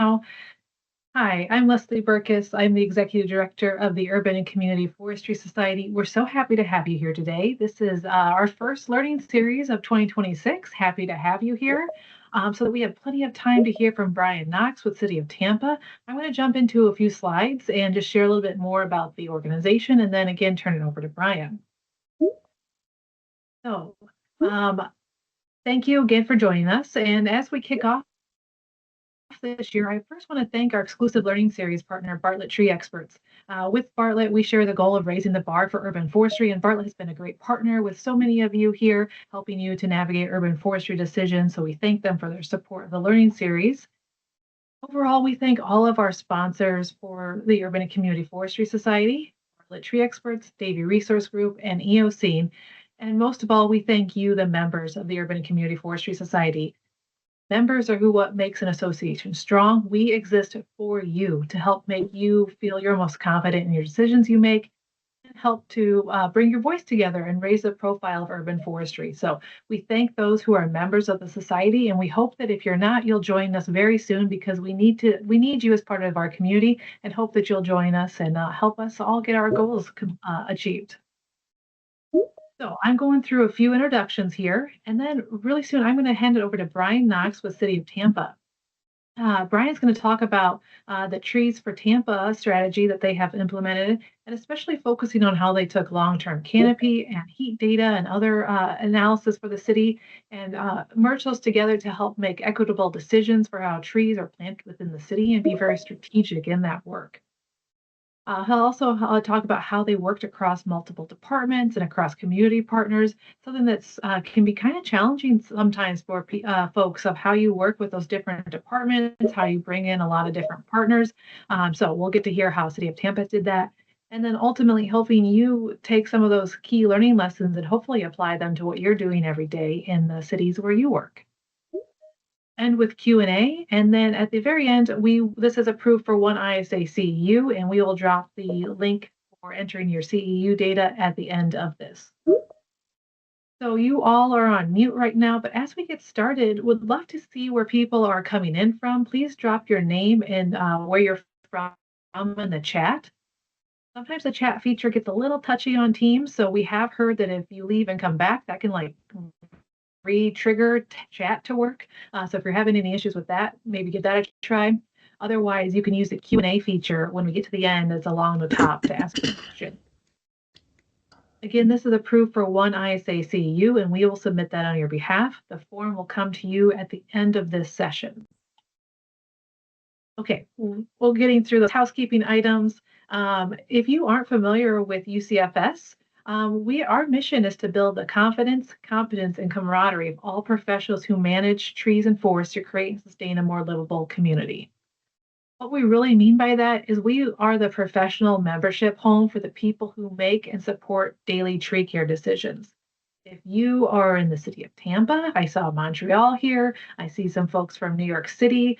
Hi, I'm Leslie Burkus. I'm the Executive Director of the Urban and Community Forestry Society. We're so happy to have you here today. This is our first learning series of 2026. Happy to have you here. So that we have plenty of time to hear from Brian Knox with City of Tampa. I'm going to jump into a few slides and just share a little bit more about the organization and then again turn it over to Brian. So, um, thank you again for joining us. And as we kick off this year, I first want to thank our exclusive learning series partner, Bartlett Tree Experts. With Bartlett, we share the goal of raising the bar for urban forestry, and Bartlett has been a great partner with so many of you here, helping you to navigate urban forestry decisions. So we thank them for their support of the learning series. Overall, we thank all of our sponsors for the Urban and Community Forestry Society, Bartlett Tree Experts, Davie Resource Group, and EOC. And most of all, we thank you, the members of the Urban and Community Forestry Society. Members are what makes an association strong. We exist for you to help make you feel you're most confident in your decisions you make and help to bring your voice together and raise the profile of urban forestry. So we thank those who are members of the society, and we hope that if you're not, you'll join us very soon because we need you as part of our community and hope that you'll join us and help us all get our goals achieved. So I'm going through a few introductions here, and then really soon I'm going to hand it over to Brian Knox with City of Tampa. Brian's going to talk about the Trees for Tampa strategy that they have implemented, and especially focusing on how they took long-term canopy and heat data and other analysis for the city and merge those together to help make equitable decisions for how trees are planted within the city and be very strategic in that work. He'll also talk about how they worked across multiple departments and across community partners, something that's can be kind of challenging sometimes for folks of how you work with those different departments, how you bring in a lot of different partners. So we'll get to hear how City of Tampa did that. And then ultimately helping you take some of those key learning lessons and hopefully apply them to what you're doing every day in the cities where you work. End with Q&A, and then at the very end, this is approved for one ISA CEU, and we will drop the link for entering your CEU data at the end of this. So you all are on mute right now, but as we get started, would love to see where people are coming in from. Please drop your name and where you're from in the chat. Sometimes the chat feature gets a little touchy on Teams, so we have heard that if you leave and come back, that can like re-trigger chat to work. So if you're having any issues with that, maybe give that a try. Otherwise, you can use the Q&A feature when we get to the end that's along the top to ask a question. Again, this is approved for one ISA CEU, and we will submit that on your behalf. The form will come to you at the end of this session. Okay, we're getting through those housekeeping items. If you aren't familiar with UCFS, our mission is to build the confidence, competence, and camaraderie of all professionals who manage trees and forests to create and sustain a more livable community. What we really mean by that is we are the professional membership home for the people who make and support daily tree care decisions. If you are in the city of Tampa, I saw Montreal here, I see some folks from New York City,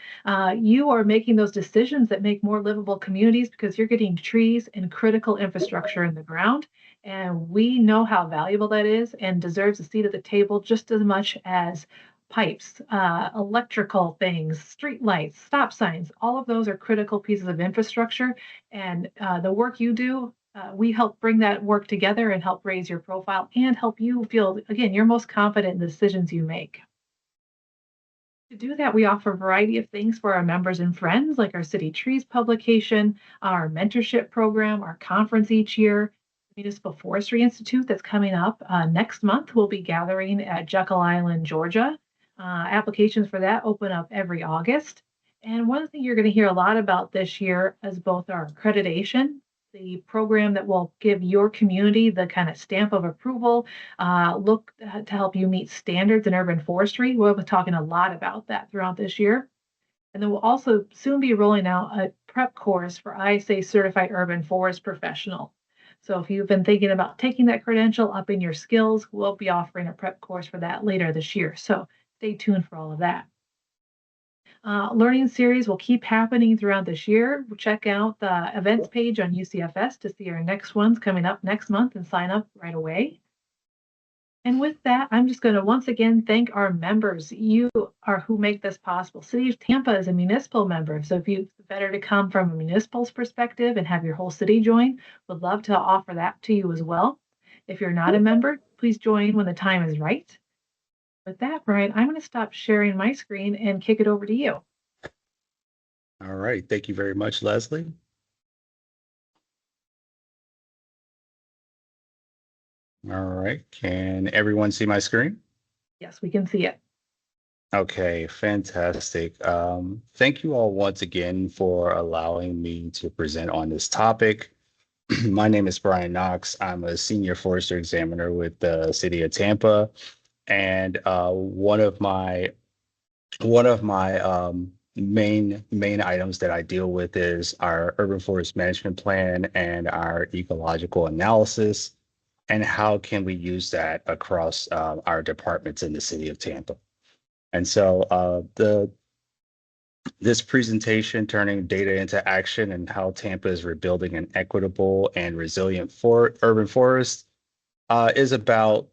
you are making those decisions that make more livable communities because you're getting trees and critical infrastructure in the ground. And we know how valuable that is and deserves a seat at the table just as much as pipes, electrical things, street lights, stop signs. All of those are critical pieces of infrastructure. And the work you do, we help bring that work together and help raise your profile and help you feel, again, you're most confident in the decisions you make. To do that, we offer a variety of things for our members and friends, like our City Trees publication, our mentorship program, our conference each year, the Municipal Forestry Institute that's coming up next month. We'll be gathering at Jekyll Island, Georgia. Applications for that open up every August. And one thing you're going to hear a lot about this year is both our accreditation, the program that will give your community the kind of stamp of approval, look to help you meet standards in urban forestry. We'll be talking a lot about that throughout this year. And then we'll also soon be rolling out a prep course for ISA Certified Urban Forest Professional. So if you've been thinking about taking that credential, up in your skills, we'll be offering a prep course for that later this year. So stay tuned for all of that. Learning series will keep happening throughout this year. Check out the events page on UCFS to see our next ones coming up next month and sign up right away. And with that, I'm just going to once again thank our members. You are who make this possible. City of Tampa is a municipal member. So if you better to come from a municipal's perspective and have your whole city join, would love to offer that to you as well. If you're not a member, please join when the time is right. With that, Brian, I'm going to stop sharing my screen and kick it over to you. All right. Thank you very much, Leslie. All right. Can everyone see my screen? Yes, we can see it. Okay, fantastic. Thank you all once again for allowing me to present on this topic. My name is Brian Knox. I'm a senior forester examiner with the City of Tampa, and one of my main items that I deal with is our urban forest management plan and our ecological analysis, and how can we use that across our departments in the City of Tampa. And so the this presentation, turning data into action and how Tampa is rebuilding an equitable and resilient urban forest, is about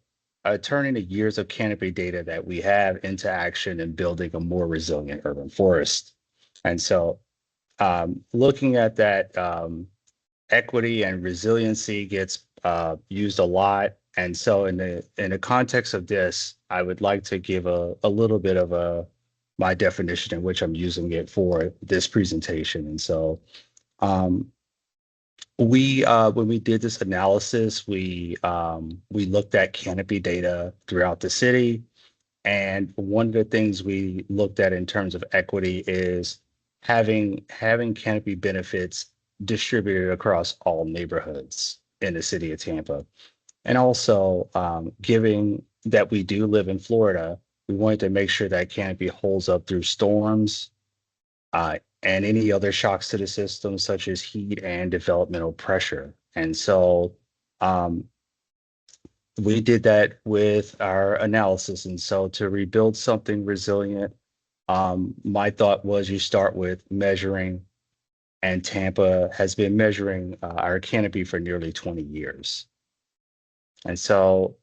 turning the years of canopy data that we have into action and building a more resilient urban forest. And so looking at that, equity and resiliency gets used a lot. And so in the context of this, I would like to give a little bit of my definition in which I'm using it for this presentation. And so we when we did this analysis, we looked at canopy data throughout the city. And one of the things we looked at in terms of equity is having canopy benefits distributed across all neighborhoods in the city of Tampa. And also, given that we do live in Florida, we wanted to make sure that canopy holds up through storms, and any other shocks to the system, such as heat and developmental pressure. And so, um, we did that with our analysis. And so to rebuild something resilient, my thought was you start with measuring, and Tampa has been measuring our canopy for nearly 20 years. And so,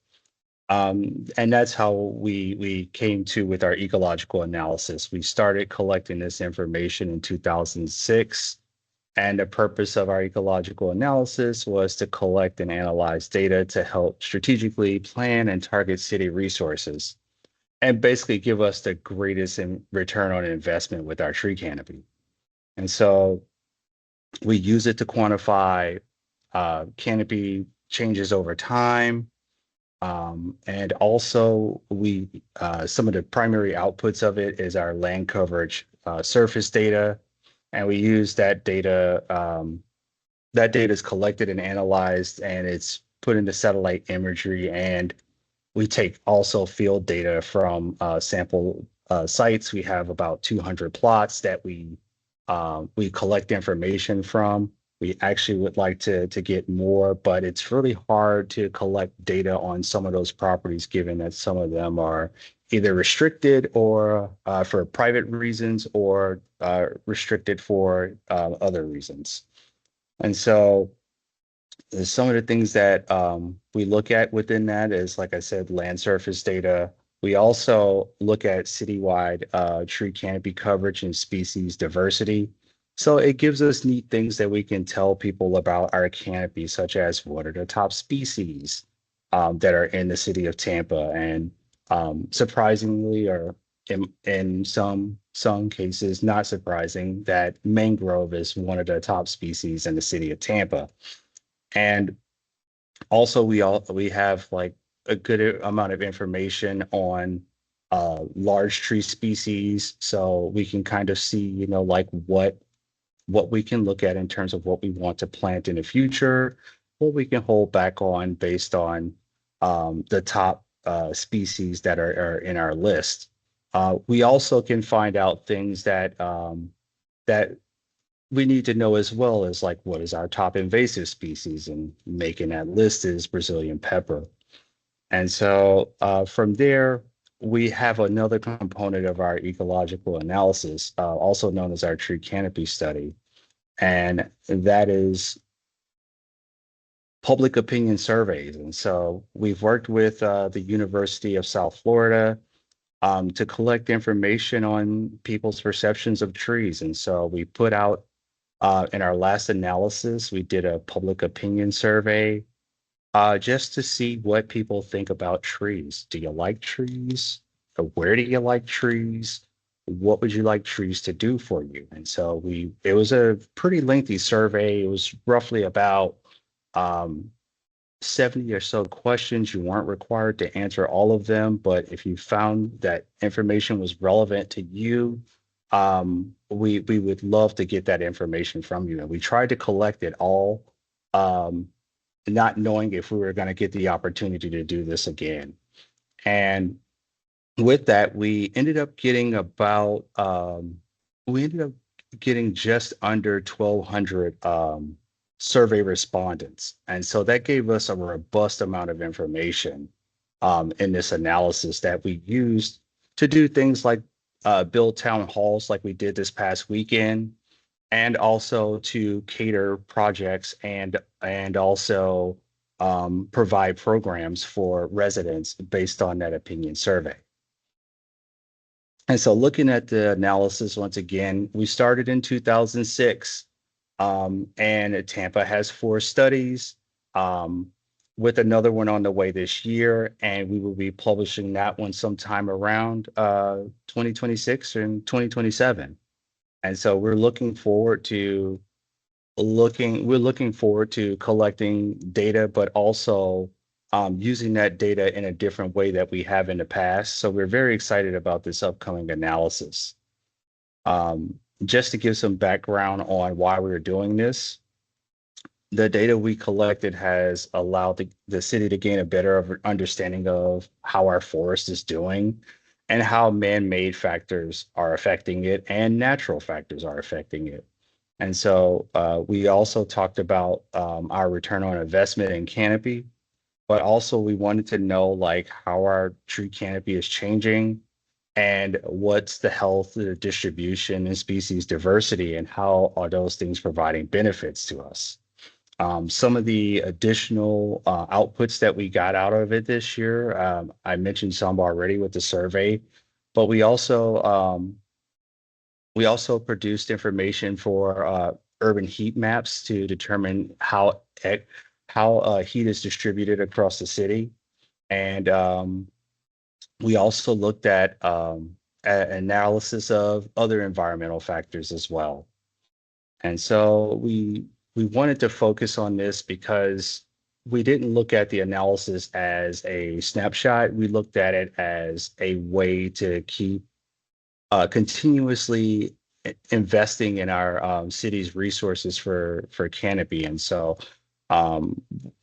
and that's how we came to with our ecological analysis. We started collecting this information in 2006. And the purpose of our ecological analysis was to collect and analyze data to help strategically plan and target city resources, and basically give us the greatest return on investment with our tree canopy. And so we use it to quantify canopy changes over time. And also we some of the primary outputs of it is our land coverage surface data. And we use that data. That data is collected and analyzed, and it's put into satellite imagery. And we take also field data from sample sites. We have about 200 plots that we collect information from. We actually would like to get more, but it's really hard to collect data on some of those properties, given that some of them are either restricted or for private reasons, or restricted for other reasons. And so some of the things that we look at within that is, like I said, land surface data. We also look at citywide tree canopy coverage and species diversity. So it gives us neat things that we can tell people about our canopy, such as what are the top species that are in the city of Tampa. And surprisingly, or in some cases, not surprising, that mangrove is one of the top species in the city of Tampa. And also we have like a good amount of information on large tree species, so we can kind of see, like what we can look at in terms of what we want to plant in the future, what we can hold back on based on the top species that are in our list. We also can find out things that we need to know as well, as like what is our top invasive species, and making that list is Brazilian pepper. And so from there, we have another component of our ecological analysis, also known as our tree canopy study. And that is public opinion surveys. And so we've worked with the University of South Florida to collect information on people's perceptions of trees. And so we put out in our last analysis, we did a public opinion survey just to see what people think about trees. Do you like trees? Where do you like trees? What would you like trees to do for you? And so it was a pretty lengthy survey. It was roughly about um, 70 or so questions. You weren't required to answer all of them, but if you found that information was relevant to you, we would love to get that information from you. And we tried to collect it all, not knowing if we were going to get the opportunity to do this again. And with that, we ended up getting just under 1,200 survey respondents. And so that gave us a robust amount of information in this analysis that we used to do things like build town halls like we did this past weekend, and also to cater projects and also provide programs for residents based on that opinion survey. And so looking at the analysis, once again, we started in 2006, and Tampa has 4 studies, with another one on the way this year, and we will be publishing that one sometime around 2026 and 2027. And so we're looking forward to collecting data, but also using that data in a different way that we have in the past. So we're very excited about this upcoming analysis. Just to give some background on why we're doing this, the data we collected has allowed the city to gain a better understanding of how our forest is doing and how man-made factors are affecting it and natural factors are affecting it. And so we also talked about our return on investment in canopy, but also we wanted to know like how our tree canopy is changing and what's the health, the distribution, and species diversity, and how are those things providing benefits to us. Some of the additional outputs that we got out of it this year, I mentioned some already with the survey, but we also produced information for urban heat maps to determine how heat is distributed across the city. And we also looked at analysis of other environmental factors as well. And so we wanted to focus on this because we didn't look at the analysis as a snapshot. We looked at it as a way to keep continuously investing in our city's resources for canopy. And so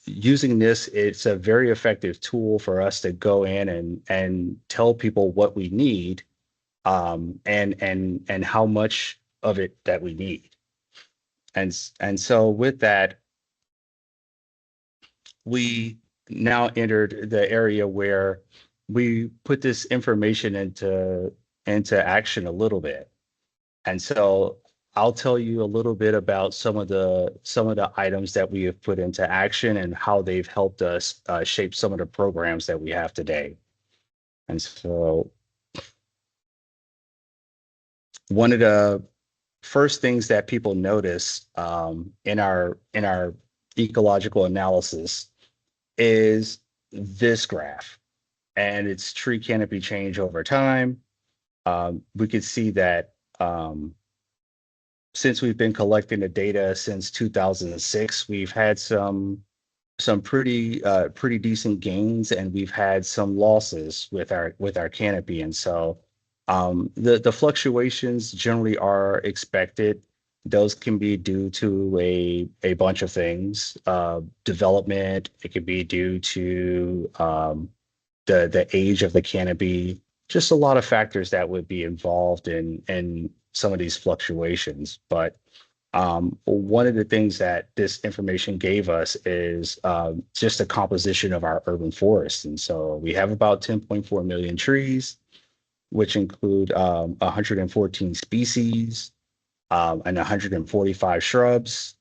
using this, it's a very effective tool for us to go in and tell people what we need, and how much of it that we need. And so with that, we now entered the area where we put this information into action a little bit. And so I'll tell you a little bit about some of the items that we have put into action and how they've helped us shape some of the programs that we have today. And so one of the first things that people notice in our ecological analysis is this graph, and it's tree canopy change over time. We could see that since we've been collecting the data since 2006, we've had some pretty decent gains, and we've had some losses with our canopy. And so the fluctuations generally are expected. Those can be due to a bunch of things, development. It could be due to the age of the canopy, just a lot of factors that would be involved in some of these fluctuations. But one of the things that this information gave us is just the composition of our urban forest. And so we have about 10.4 million trees, which include 114 species and 145 shrubs.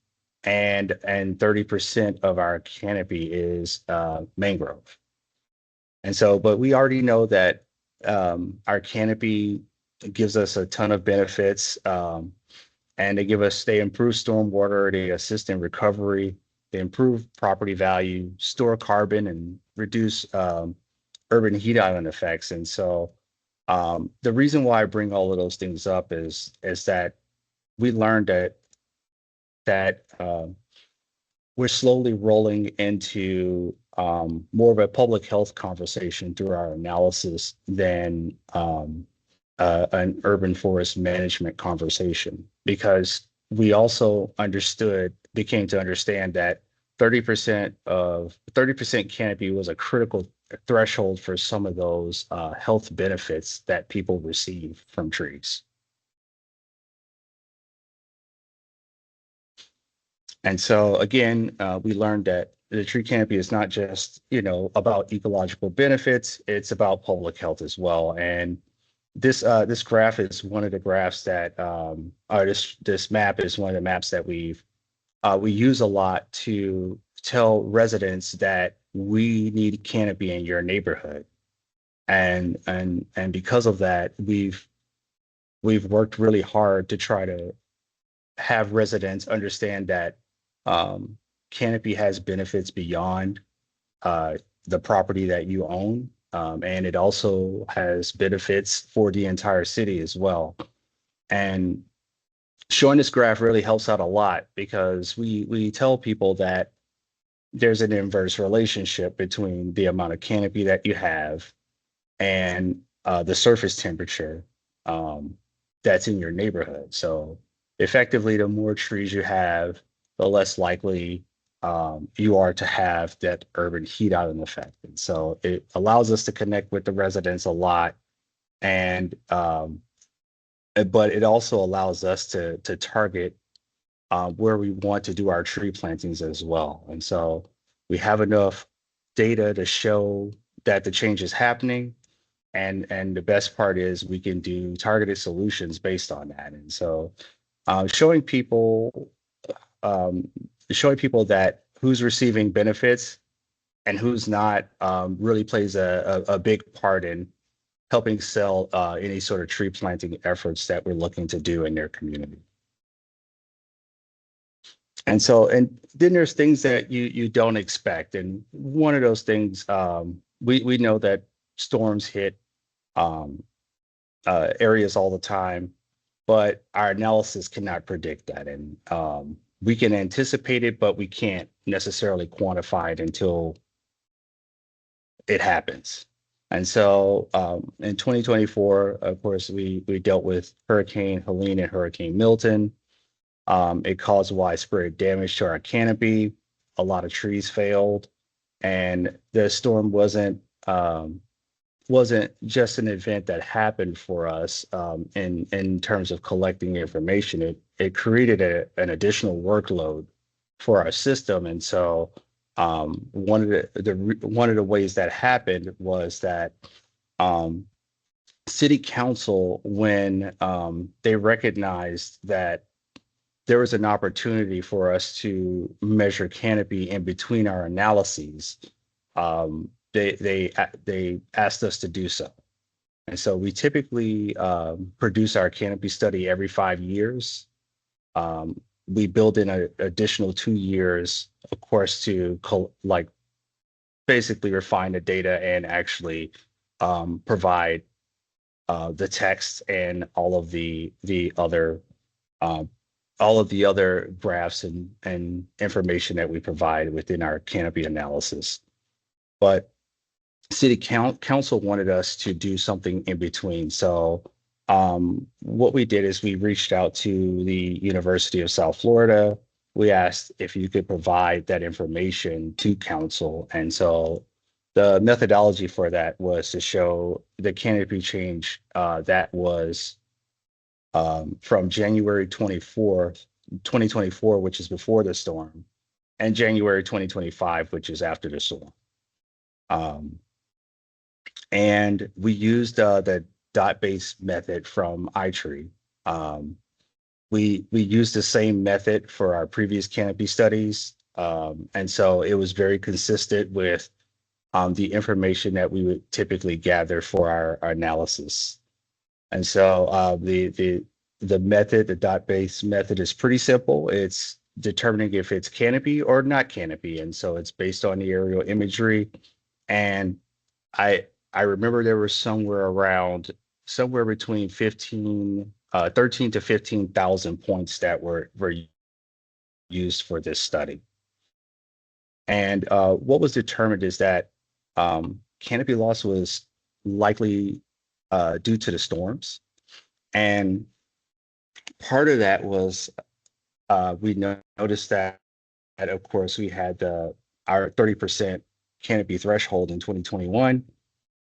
and 30% of our canopy is mangrove. And so, but we already know that our canopy gives us a ton of benefits, and they improve stormwater, they assist in recovery, they improve property value, store carbon, and reduce urban heat island effects. And so, the reason why I bring all of those things up is that we learned that we're slowly rolling into more of a public health conversation through our analysis than an urban forest management conversation, because we also became to understand that 30% canopy was a critical threshold for some of those health benefits that people receive from trees. And so again, we learned that the tree canopy is not just, about ecological benefits, it's about public health as well. And this graph is one of the graphs that, or this map is one of the maps that we use a lot to tell residents that we need canopy in your neighborhood. And because of that, we've worked really hard to try to have residents understand that canopy has benefits beyond uh, the property that you own. And it also has benefits for the entire city as well. And showing this graph really helps out a lot, because we tell people that there's an inverse relationship between the amount of canopy that you have and the surface temperature that's in your neighborhood. So effectively, the more trees you have, the less likely you are to have that urban heat island effect. And so it allows us to connect with the residents a lot, and but it also allows us to target where we want to do our tree plantings as well. And so we have enough data to show that the change is happening, and the best part is we can do targeted solutions based on that. And so uh, showing people um, showing people that who's receiving benefits and who's not really plays a big part in helping sell any sort of tree planting efforts that we're looking to do in their community. And then there's things that you don't expect, and one of those things, we know that storms hit um, areas all the time, but our analysis cannot predict that. And we can anticipate it, but we can't necessarily quantify it until it happens. And so in 2024, of course, we dealt with Hurricane Helene and Hurricane Milton. It caused widespread damage to our canopy. A lot of trees failed, and the storm wasn't just an event that happened for us in terms of collecting information. It created an additional workload for our system. And so one of the ways that happened was that um, city council, when they recognized that there was an opportunity for us to measure canopy in between our analyses, they asked us to do so. And so we typically produce our canopy study every 5 years. We build in an additional 2 years, of course, to basically refine the data and actually provide the text and um, all of the other graphs and information that we provide within our canopy analysis. But council wanted us to do something in between. So what we did is we reached out to the University of South Florida. We asked if you could provide that information to council. And so the methodology for that was to show the canopy change that was from January 24th, 2024, which is before the storm, and January 2025, which is after the storm. Um, and we used the dot-based method from iTree. Um, we used the same method for our previous canopy studies. And so it was very consistent with the information that we would typically gather for our analysis. And so the method, the dot-based method, is pretty simple. It's determining if it's canopy or not canopy, and so it's based on the aerial imagery. And I remember there was somewhere between 13 to 15,000 points that were used for this study. And what was determined is that canopy loss was likely due to the storms. And part of that was we noticed that, of course, we had our 30% canopy threshold in 2021.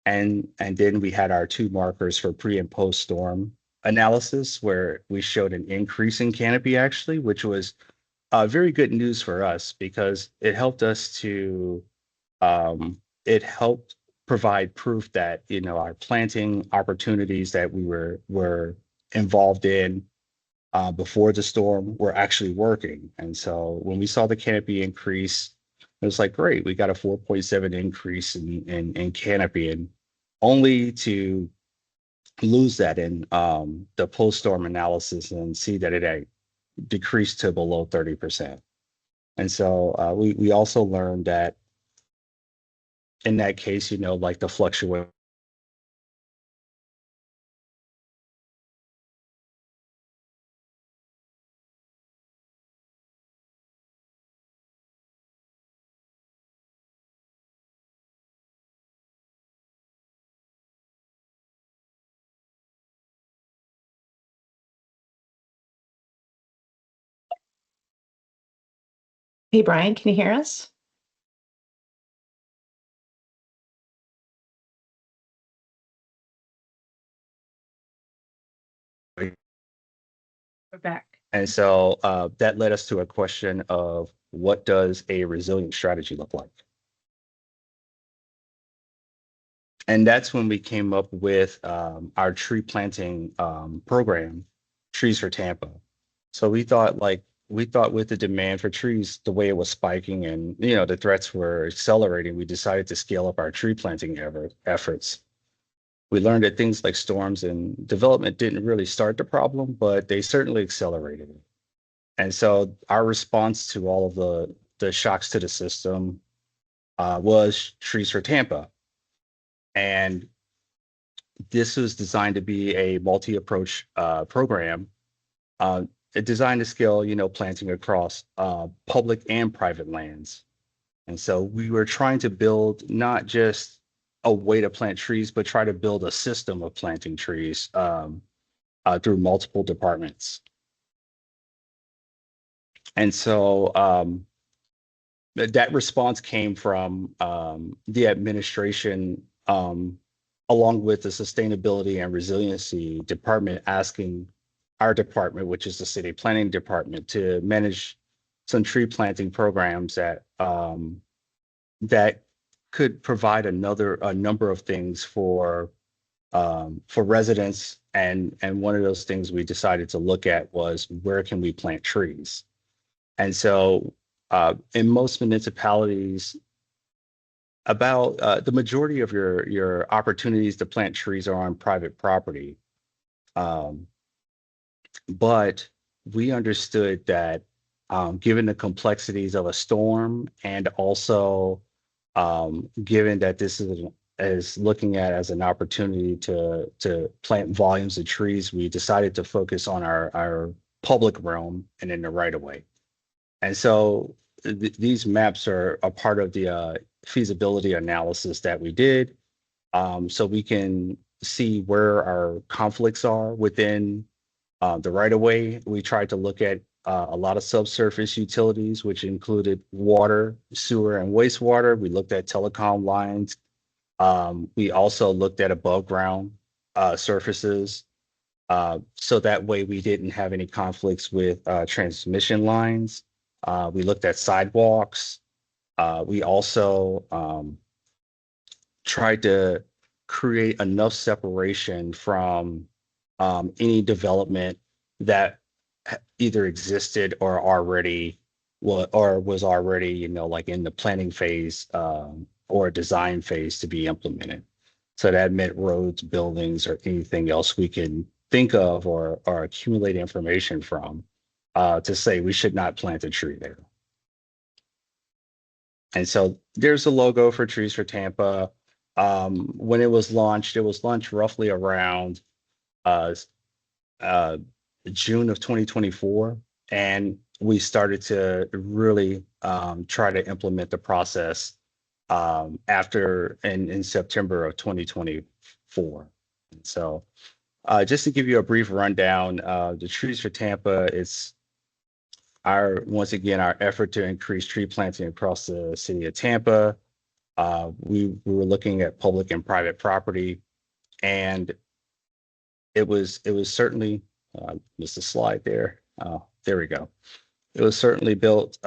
And then we had our two markers for pre and post storm analysis, where we showed an increase in canopy actually, which was very good news for us because it helped us to it helped provide proof that our planting opportunities that we were involved in before the storm were actually working. And so when we saw the canopy increase, it was like, great, we got a 4.7 increase in canopy, and only to lose that in the post-storm analysis and see that it had decreased to below 30%. And so we also learned that in that case, like the fluctuation Hey, Brian, can you hear us? We're back. And so that led us to a question of, what does a resilient strategy look like? And that's when we came up with our tree planting program, Trees for Tampa. So we thought with the demand for trees, the way it was spiking and the threats were accelerating, we decided to scale up our tree planting efforts. We learned that things like storms and development didn't really start the problem, but they certainly accelerated it. And so our response to all of the shocks to the system was Trees for Tampa. And this was designed to be a multi-approach program, uh, designed to scale, planting across public and private lands. And so we were trying to build not just a way to plant trees, but try to build a system of planting trees through multiple departments. And so that response came from the administration, along with the sustainability and resiliency department, asking our department, which is the city planning department, to manage some tree planting programs that could provide a number of things for residents. And one of those things we decided to look at was, where can we plant trees? And so in most municipalities, about the majority of your opportunities to plant trees are on private property. Um, but we understood that given the complexities of a storm, and also given that this is looking at as an opportunity to plant volumes of trees, we decided to focus on our public realm and in the right of way. And so these maps are a part of the feasibility analysis that we did, so we can see where our conflicts are within the right of way. We tried to look at a lot of subsurface utilities, which included water, sewer, and wastewater. We looked at telecom lines. We also looked at above ground surfaces. So that way we didn't have any conflicts with transmission lines. We looked at sidewalks. We also tried to create enough separation from any development that either existed or already or was already, like in the planning phase or design phase to be implemented. So that meant roads, buildings, or anything else we can think of or accumulate information from to say we should not plant a tree there. And so there's a logo for Trees for Tampa. When it was launched roughly around uh, uh, June of 2024, and we started to really try to implement the process after in September of 2024. And so just to give you a brief rundown, the Trees for Tampa is once again, our effort to increase tree planting across the city of Tampa. We were looking at public and private property, and it was certainly missed a slide there. There we go. It was certainly built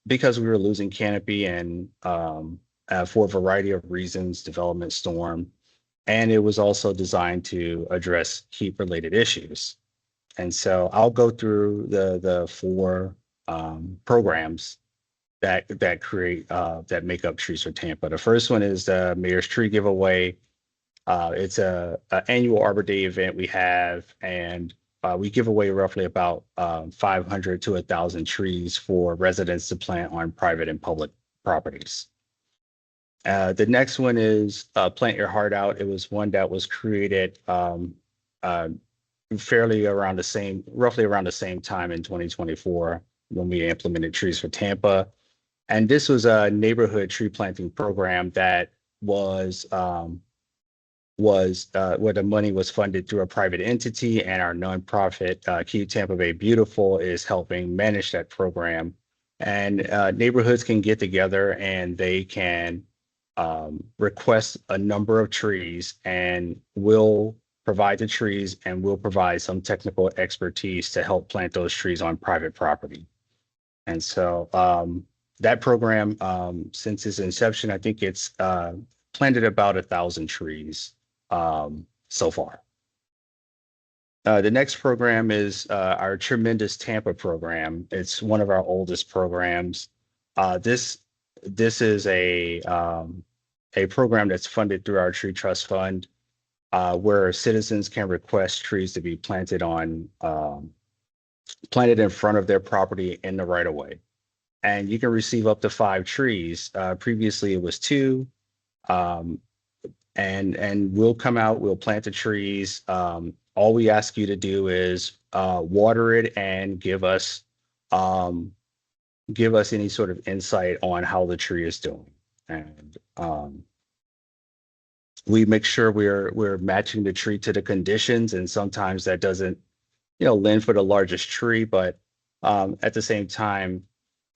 because we were losing canopy and for a variety of reasons, development storm, and it was also designed to address heat related issues. And so I'll go through the four programs that create that make up Trees for Tampa. The first one is the Mayor's Tree Giveaway. It's a annual Arbor Day event we have, and we give away roughly about 500 to 1,000 trees for residents to plant on private and public properties. The next one is Plant Your Heart Out. It was one that was created roughly around the same time in 2024 when we implemented Trees for Tampa. And this was a neighborhood tree planting program that was where the money was funded through a private entity, and our nonprofit Keep Tampa Bay Beautiful is helping manage that program. And neighborhoods can get together and they can request a number of trees, and we'll provide the trees and we'll provide some technical expertise to help plant those trees on private property. And so that program, since its inception, I think it's planted about 1,000 trees so far. The next program is our Tremendous Tampa program. It's one of our oldest programs. This is a program that's funded through our Tree Trust Fund, where citizens can request trees to be planted planted in front of their property in the right of way. And you can receive up to 5 trees. Previously, it was 2. And we'll come out, we'll plant the trees. All we ask you to do is water it and give us any sort of insight on how the tree is doing. And we make sure we're matching the tree to the conditions, and sometimes that doesn't, lend for the largest tree, but at the same time,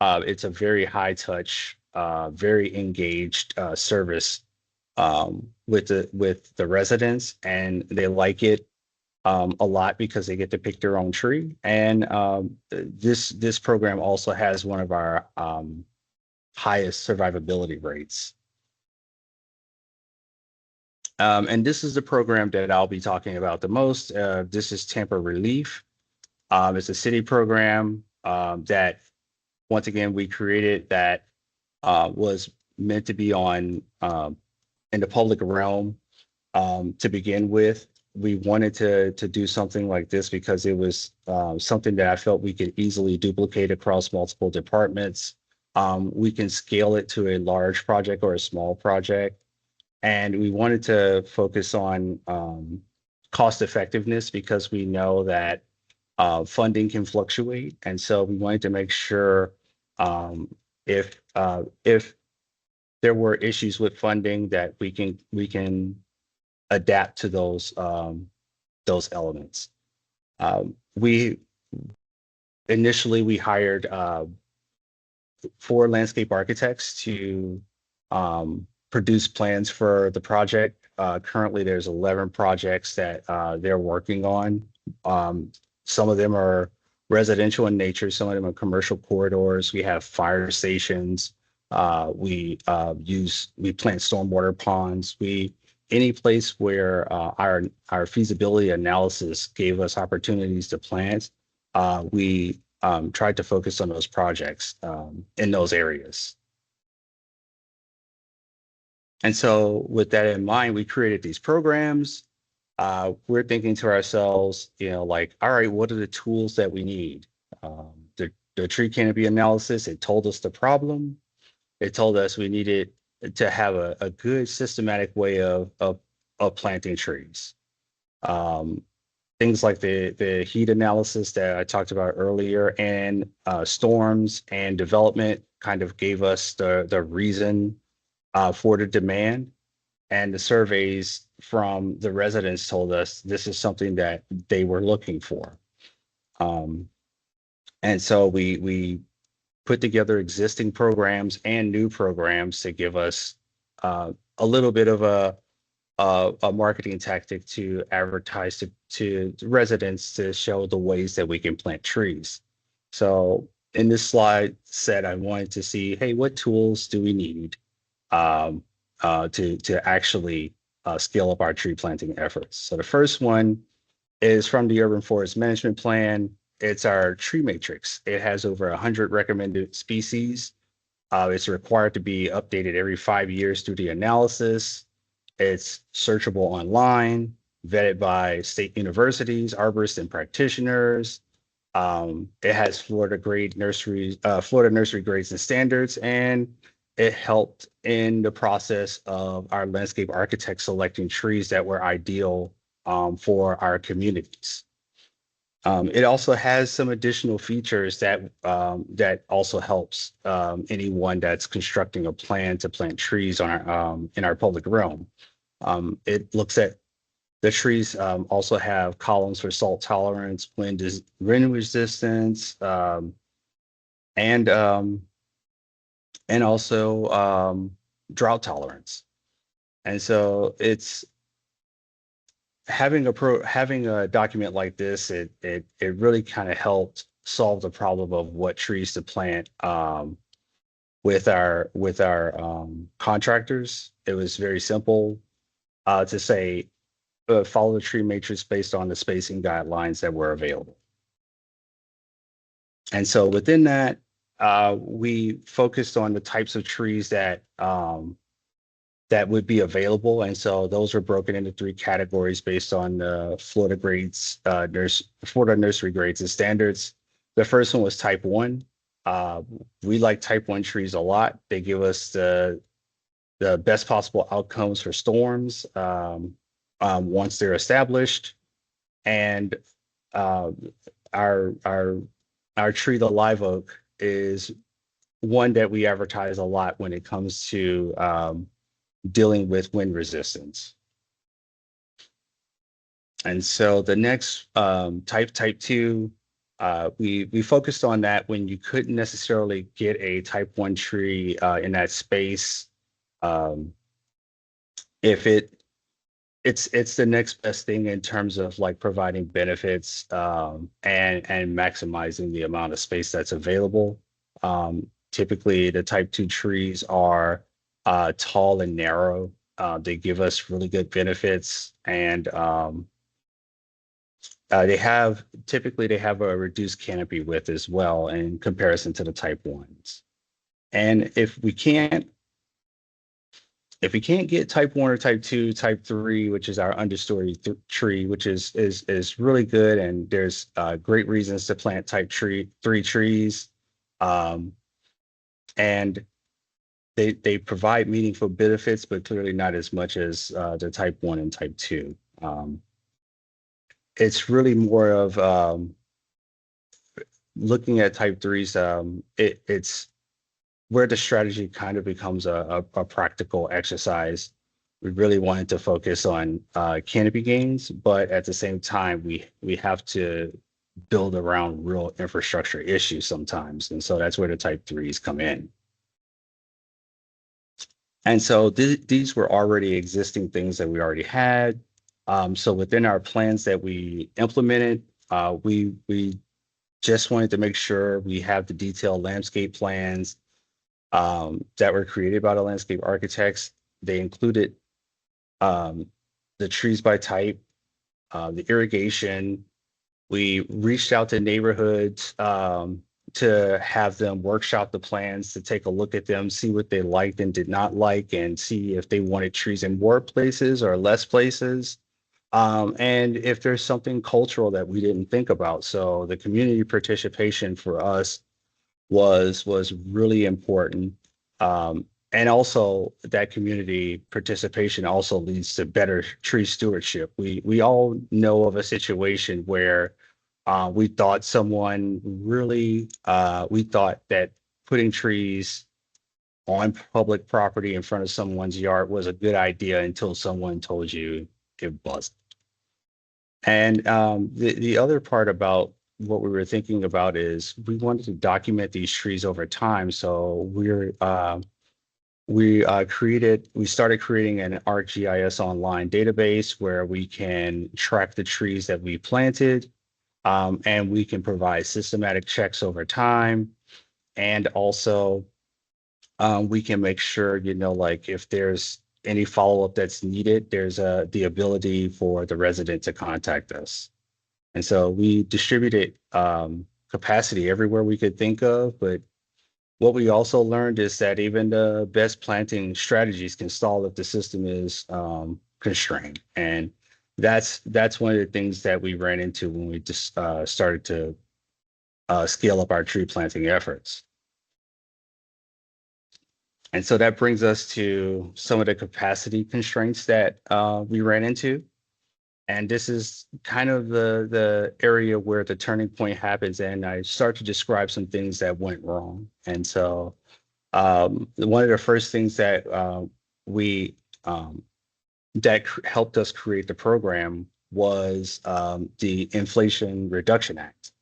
it's a very high touch, very engaged service with the residents, and they like it a lot because they get to pick their own tree. And this program also has one of our highest survivability rates. And this is the program that I'll be talking about the most. This is Tampa Relief. It's a city program that, once again, we created that was meant to be on in the public realm to begin with. We wanted to do something like this because it was something that I felt we could easily duplicate across multiple departments. We can scale it to a large project or a small project. And we wanted to focus on cost effectiveness because we know that funding can fluctuate. And so we wanted to make sure if there were issues with funding that we can adapt to those elements. We initially hired 4 landscape architects to produce plans for the project. Currently, there's 11 projects that they're working on. Some of them are residential in nature. Some of them are commercial corridors. We have fire stations. We plant stormwater ponds. Any place where our feasibility analysis gave us opportunities to plant, we tried to focus on those projects in those areas. And so with that in mind, we created these programs. We're thinking to ourselves, like, all right, what are the tools that we need? The tree canopy analysis, it told us the problem. It told us we needed to have a good systematic way of planting trees. Things like the heat analysis that I talked about earlier, and storms and development kind of gave us the reason for the demand. And the surveys from the residents told us this is something that they were looking for. And so we put together existing programs and new programs to give us a little bit of a marketing tactic to advertise to residents to show the ways that we can plant trees. So in this slide set, I wanted to see, hey, what tools do we need to actually scale up our tree planting efforts? So the first one is from the Urban Forest Management Plan. It's our tree matrix. It has over 100 recommended species. It's required to be updated every 5 years through the analysis. It's searchable online, vetted by state universities, arborists, and practitioners. It has Florida nursery grades and standards, and it helped in the process of our landscape architects selecting trees that were ideal for our communities. It also has some additional features that also helps anyone that's constructing a plan to plant trees on our in our public realm. It looks at the trees also have columns for salt tolerance, wind resistance, and also drought tolerance. And so it's having a document like this, it really kind of helped solve the problem of what trees to plant with our contractors. It was very simple to say follow the tree matrix based on the spacing guidelines that were available. And so within that, we focused on the types of trees that that would be available. And so those were broken into 3 categories based on the Florida grades, Florida nursery grades and standards. The first one was type 1. We like type 1 trees a lot. They give us the best possible outcomes for storms once they're established. And our tree, the live oak, is one that we advertise a lot when it comes to dealing with wind resistance. And so the next type 2, we focused on that when you couldn't necessarily get a type 1 tree in that space. If it's the next best thing in terms of like providing benefits and maximizing the amount of space that's available. Typically, the type 2 trees are tall and narrow. They give us really good benefits, and typically they have a reduced canopy width as well in comparison to the type 1s. And if we can't get type 1 or type 2, type 3, which is our understory tree, which is really good, and there's great reasons to plant type 3 trees, and they provide meaningful benefits, but clearly not as much as the type 1 and type 2. It's really more of looking at type 3s. It's where the strategy kind of becomes a practical exercise. We really wanted to focus on canopy gains, but at the same time, we have to build around real infrastructure issues sometimes. And so that's where the type 3s come in. And so these were already existing things that we already had. So within our plans that we implemented, we just wanted to make sure we have the detailed landscape plans that were created by the landscape architects. They included the trees by type, the irrigation, We reached out to neighborhoods to have them workshop the plans, to take a look at them, see what they liked and did not like, and see if they wanted trees in more places or less places. And if there's something cultural that we didn't think about. So the community participation for us was really important. And also that community participation also leads to better tree stewardship. We all know of a situation where we thought that putting trees on public property in front of someone's yard was a good idea until someone told you it wasn't. And the other part about what we were thinking about is we wanted to document these trees over time. So we started creating an ArcGIS online database where we can track the trees that we planted, and we can provide systematic checks over time. And also, we can make sure, like if there's any follow-up that's needed, there's the ability for the resident to contact us. And so we distributed capacity everywhere we could think of. But what we also learned is that even the best planting strategies can stall if the system is constrained. And that's one of the things that we ran into when we just started to scale up our tree planting efforts. And so that brings us to some of the capacity constraints that we ran into. And this is kind of the area where the turning point happens, and I start to describe some things that went wrong. And so one of the first things that we helped us create the program was the Inflation Reduction Act.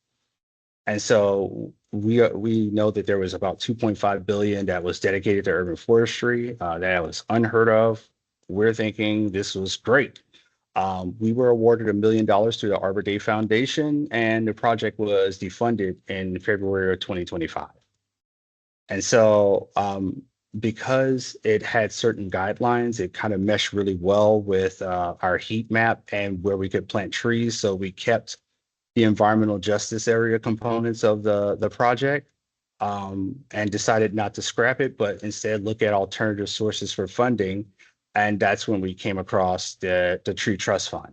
And so we know that there was about 2.5 billion that was dedicated to urban forestry. That was unheard of. We're thinking this was great. We were awarded $1 million through the Arbor Day Foundation, and the project was defunded in February of 2025. And so because it had certain guidelines, it kind of meshed really well with our heat map and where we could plant trees. So we kept the environmental justice area components of the project, and decided not to scrap it, but instead look at alternative sources for funding. And that's when we came across the Tree Trust Fund.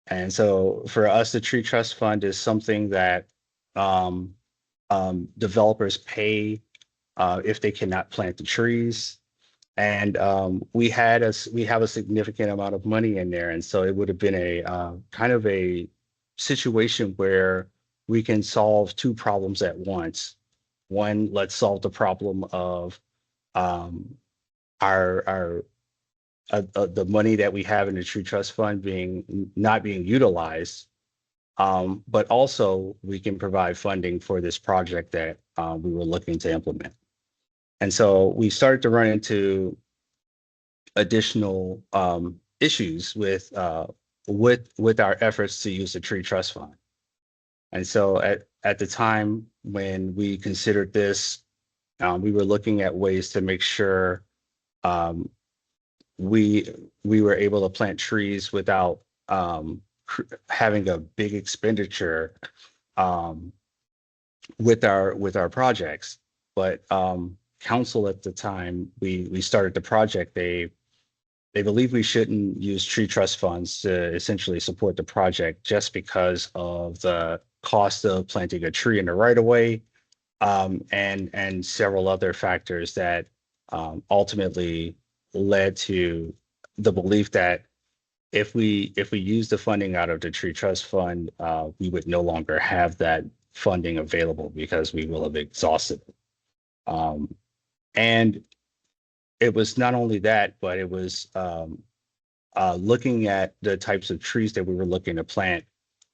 And so for us, the Tree Trust Fund is something that um, developers pay if they cannot plant the trees. And we have a significant amount of money in there. And so it would have been a kind of a situation where we can solve two problems at once. One, let's solve the problem of our the money that we have in the Tree Trust Fund not being utilized, but also we can provide funding for this project that we were looking to implement. And so we started to run into additional issues with our efforts to use the Tree Trust Fund. And so at the time when we considered this, we were looking at ways to make sure we were able to plant trees without having a big expenditure with our projects. But council at the time we started the project, they believe we shouldn't use tree trust funds to essentially support the project just because of the cost of planting a tree in the right of way, and several other factors that ultimately led to the belief that if we use the funding out of the tree trust fund, we would no longer have that funding available because we will have exhausted it. And it was not only that, but it was looking at the types of trees that we were looking to plant.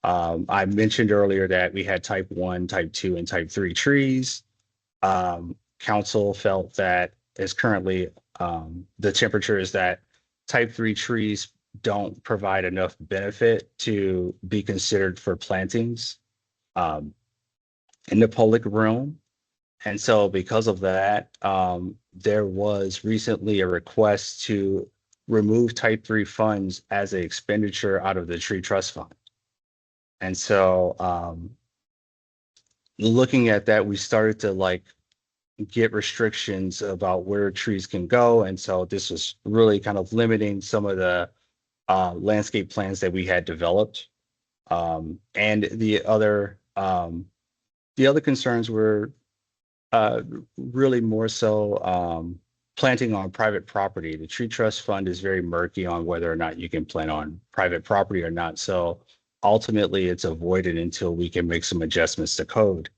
I mentioned earlier that we had type 1, type 2, and type 3 trees. Council felt that is currently the temperature is that type 3 trees don't provide enough benefit to be considered for plantings in the public realm. And so because of that, there was recently a request to remove type 3 funds as an expenditure out of the tree trust fund. And so looking at that, we started to like get restrictions about where trees can go. And so this was really kind of limiting some of the landscape plans that we had developed. And the other concerns were uh, really more so planting on private property. The tree trust fund is very murky on whether or not you can plant on private property or not. So ultimately, it's avoided until we can make some adjustments to code.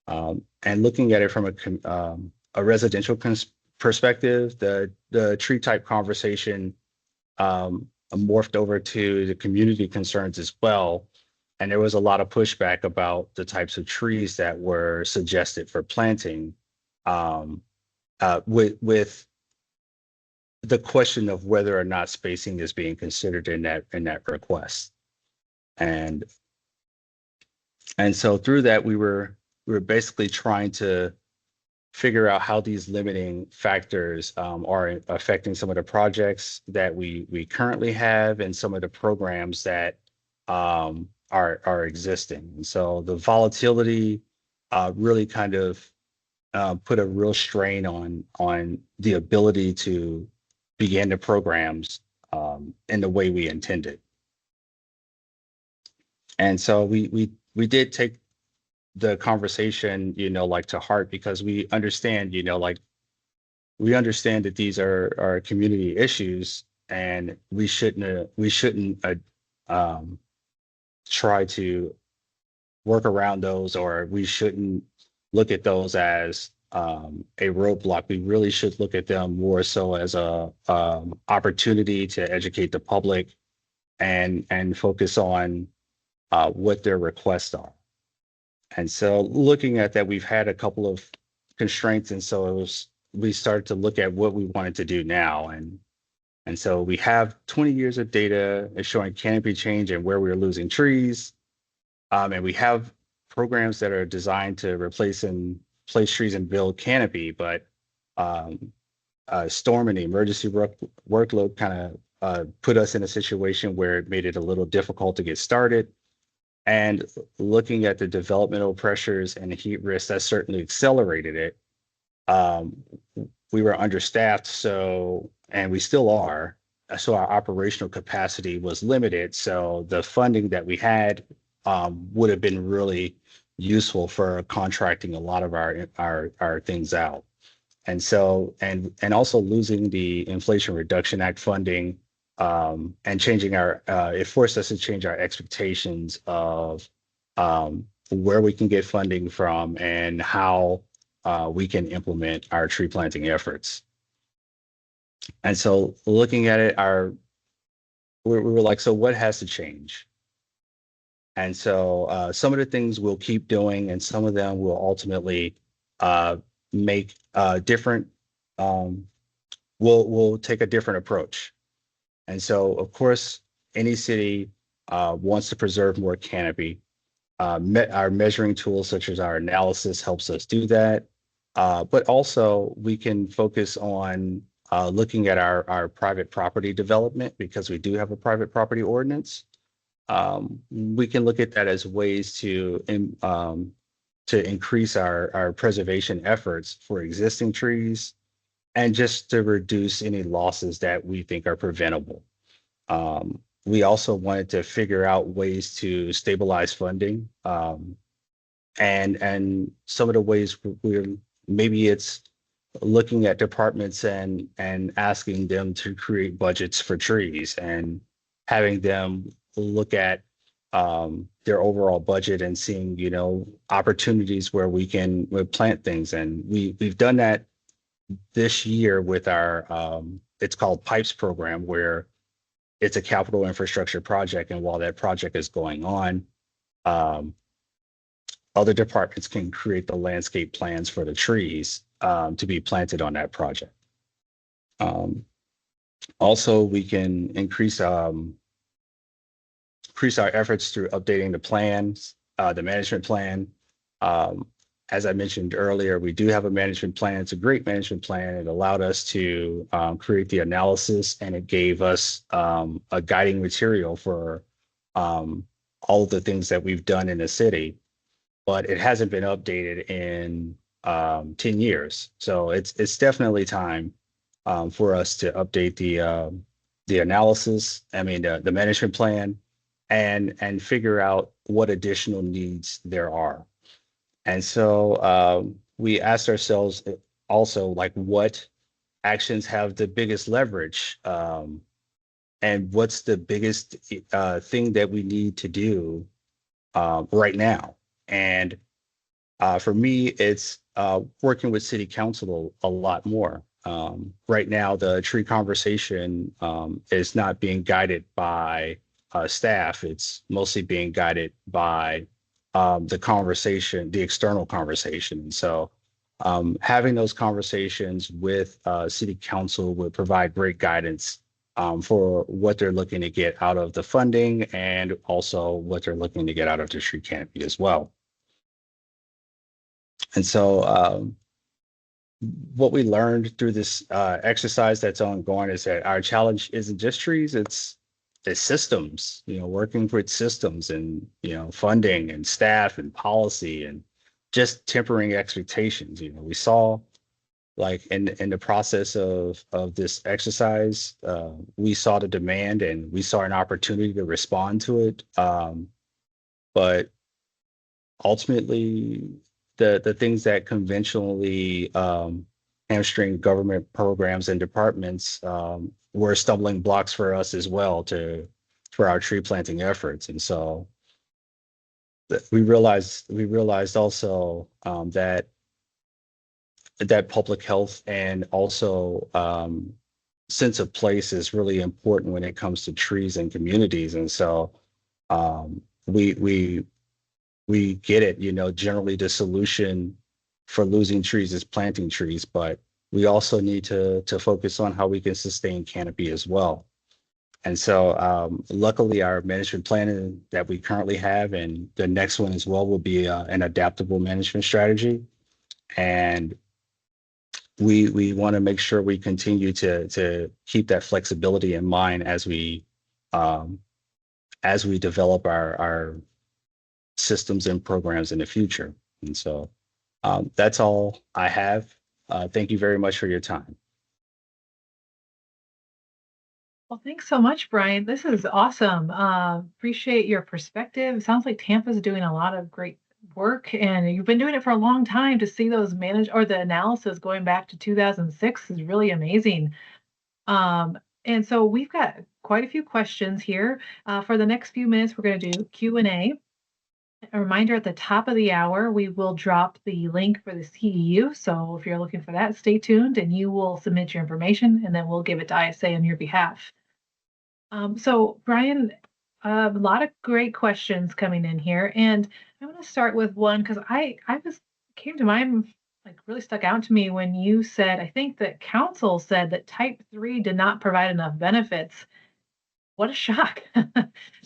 And looking at it from a residential perspective, the tree type conversation morphed over to the community concerns as well. And there was a lot of pushback about the types of trees that were suggested for planting, um, with the question of whether or not spacing is being considered in that request. And so through that, we were basically trying to figure out how these limiting factors are affecting some of the projects that we currently have and some of the programs that are existing. And so the volatility really kind of put a real strain on the ability to begin the programs in the way we intended. And so we did take the conversation, like to heart because we understand, like we understand that these are community issues and we shouldn't try to work around those, or we shouldn't look at those as a roadblock. We really should look at them more so as a opportunity to educate the public and focus on what their requests are. And so looking at that, we've had a couple of constraints. And so we started to look at what we wanted to do now. And so we have 20 years of data showing canopy change and where we're losing trees. And we have programs that are designed to replace and place trees and build canopy, but um, storm and the emergency workload kind of put us in a situation where it made it a little difficult to get started. And looking at the developmental pressures and the heat risk, that certainly accelerated it. Um, we were understaffed, and we still are. So our operational capacity was limited. So the funding that we had would have been really useful for contracting a lot of our things out. And so, and also losing the Inflation Reduction Act funding and changing it forced us to change our expectations of where we can get funding from and how we can implement our tree planting efforts. And so looking at it, we were like, so what has to change? And so some of the things we'll keep doing and some of them will ultimately make different, we'll take a different approach. And so, of course, any city wants to preserve more canopy. Our measuring tools, such as our analysis, helps us do that. But also, we can focus on looking at our private property development because we do have a private property ordinance. We can look at that as ways to increase our preservation efforts for existing trees and just to reduce any losses that we think are preventable. We also wanted to figure out ways to stabilize funding. And some of the ways maybe it's looking at departments and asking them to create budgets for trees and having them look at their overall budget and seeing, opportunities where we can plant things. And we've done that this year with our it's called PIPES program, where it's a capital infrastructure project. And while that project is going on, other departments can create the landscape plans for the trees to be planted on that project. Also, we can increase our efforts through updating the plans, the management plan. As I mentioned earlier, we do have a management plan. It's a great management plan. It allowed us to create the analysis, and it gave us a guiding material for all of the things that we've done in the city, but it hasn't been updated in 10 years. So it's definitely time for us to update the analysis, I mean, the management plan, and figure out what additional needs there are. And so we asked ourselves also, like, what actions have the biggest leverage, and what's the biggest thing that we need to do right now. And for me, it's working with city council a lot more. Right now, the tree conversation is not being guided by staff. It's mostly being guided by the conversation, the external conversation. And so having those conversations with city council would provide great guidance for what they're looking to get out of the funding and also what they're looking to get out of the tree canopy as well. And so what we learned through this exercise that's ongoing is that our challenge isn't just trees, it's systems, working with systems and, funding and staff and policy and just tempering expectations. We saw, like, in the process of this exercise, we saw the demand and we saw an opportunity to respond to it. But ultimately, the things that conventionally hamstring government programs and departments were stumbling blocks for us as well for our tree planting efforts. And so we realized also that public health and also sense of place is really important when it comes to trees and communities. And so we get it, generally the solution for losing trees is planting trees, but we also need to focus on how we can sustain canopy as well. And so luckily our management plan that we currently have and the next one as well will be an adaptable management strategy. And we want to make sure we continue to keep that flexibility in mind as we develop our systems and programs in the future. And so that's all I have. Thank you very much for your time. Well, thanks so much, Brian. This is awesome. Appreciate your perspective. It sounds like Tampa's doing a lot of great work, and you've been doing it for a long time. To see those the analysis going back to 2006 is really amazing. And so we've got quite a few questions here. For the next few minutes, we're going to do Q&A. A reminder, at the top of the hour, we will drop the link for the CEU. So if you're looking for that, stay tuned and you will submit your information and then we'll give it to ISA on your behalf. So Brian, a lot of great questions coming in here. And I want to start with one because I came to mind, like, really stuck out to me when you said, I think that council said that type 3 did not provide enough benefits. What a shock. To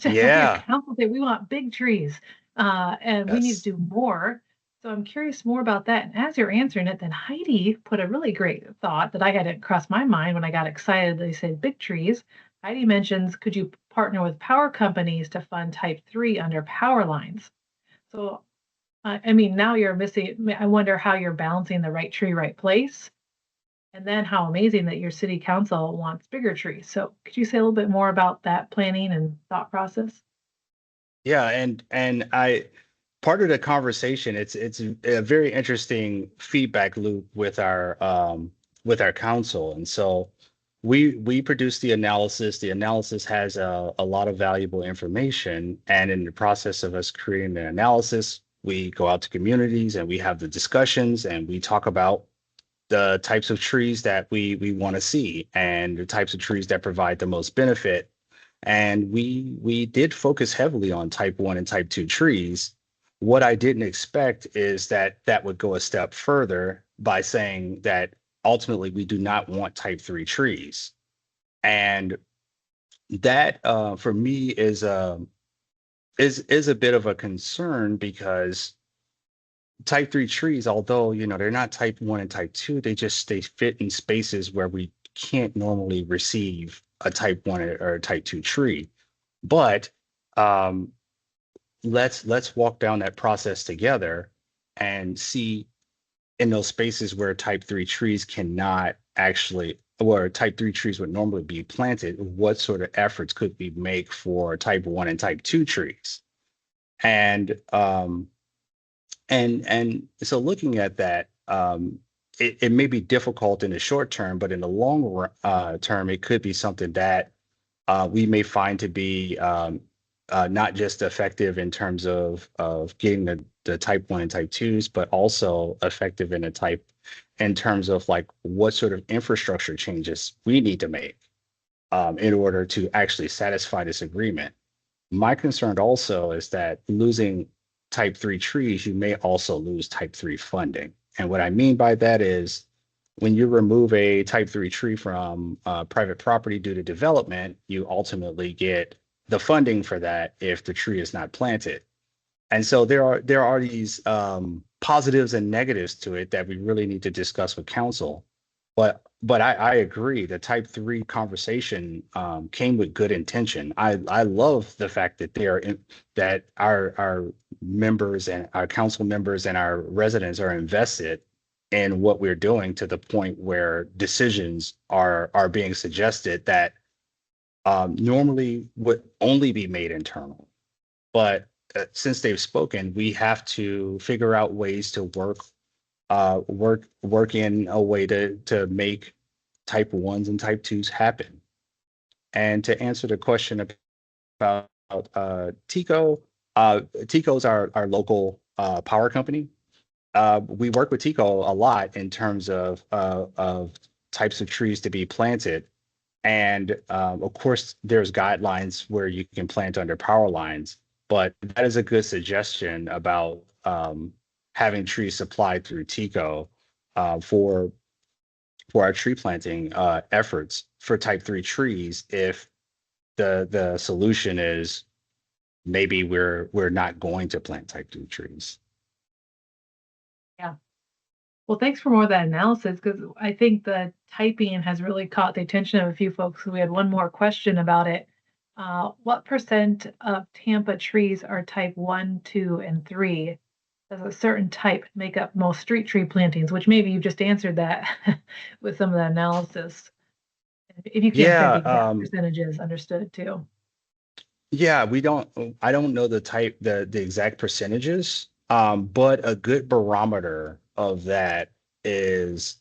have your council say we want big trees and we need to do more. So I'm curious more about that. And as you're answering it, then Heidi put a really great thought that I hadn't crossed my mind when I got excited. They said big trees. Heidi mentions, could you partner with power companies to fund type 3 under power lines? So, I mean, now you're missing, I wonder how you're balancing the right tree, right place. And then how amazing that your city council wants bigger trees. So could you say a little bit more about that planning and thought process? Yeah, and I part of the conversation, it's a very interesting feedback loop with our council. And so we produce the analysis. The analysis has a lot of valuable information. And in the process of us creating the analysis, we go out to communities and we have the discussions and we talk about the types of trees that we want to see and the types of trees that provide the most benefit. And we did focus heavily on type 1 and type 2 trees. What I didn't expect is that would go a step further by saying that ultimately we do not want type 3 trees. And that for me is a bit of a concern because type 3 trees, although they're not type 1 and type 2, they fit in spaces where we can't normally receive a type 1 or a type 2 tree. But let's walk down that process together and see in those spaces where type 3 trees cannot actually, where type 3 trees would normally be planted, what sort of efforts could we make for type 1 and type 2 trees? And and so looking at that, it may be difficult in the short term, but in the long term, it could be something that we may find to be not just effective in terms of getting the type 1 and type 2s, but also effective in terms of like what sort of infrastructure changes we need to make in order to actually satisfy this agreement. My concern also is that losing type 3 trees, you may also lose type 3 funding. And what I mean by that is when you remove a type 3 tree from private property due to development, you ultimately get the funding for that if the tree is not planted. And so there are these positives and negatives to it that we really need to discuss with council. But I agree. The type 3 conversation came with good intention. I love the fact that that our members and our council members and our residents are invested in what we're doing to the point where decisions are being suggested that normally would only be made internal. But since they've spoken, we have to figure out ways to work in a way to make type 1s and type 2s happen. And to answer the question about TECO, TECO is our local power company. We work with TECO a lot in terms of types of trees to be planted. And of course, there's guidelines where you can plant under power lines, but that is a good suggestion about having trees supplied through TECO for our tree planting efforts for type 3 trees if the solution is maybe we're not going to plant type 2 trees. Yeah. Well, thanks for more of that analysis, because I think the typing has really caught the attention of a few folks. We had one more question about it. What percent of Tampa trees are type 1, 2, and 3? Does a certain type make up most street tree plantings? Which maybe you just answered that with some of the analysis. If you can't share the exact percentages, understood too. Yeah, I don't know the exact percentages, but a good barometer of that is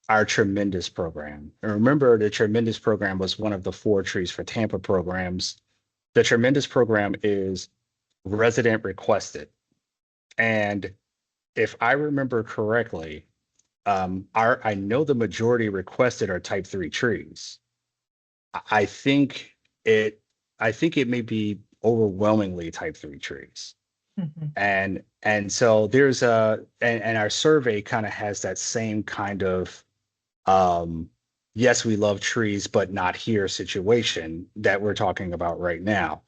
our Tremendous program. And remember, the Tremendous program was one of the 4 Trees for Tampa programs. The Tremendous program is resident requested. And if I remember correctly, I know the majority requested are type 3 trees. I think it I think it may be overwhelmingly type 3 trees. Mhm. And so there's and our survey kind of has that same kind of yes, we love trees, but not here situation that we're talking about right now.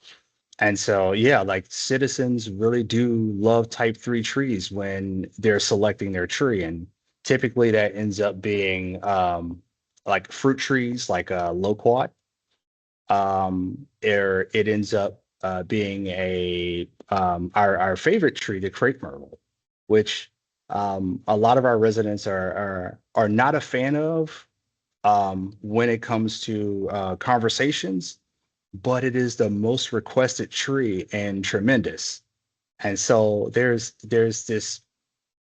And so yeah, like citizens really do love type 3 trees when they're selecting their tree. And typically that ends up being like fruit trees like loquat. Or it ends up being our favorite tree, the crepe myrtle, which a lot of our residents are not a fan of when it comes to conversations, but it is the most requested tree and tremendous. And so there's this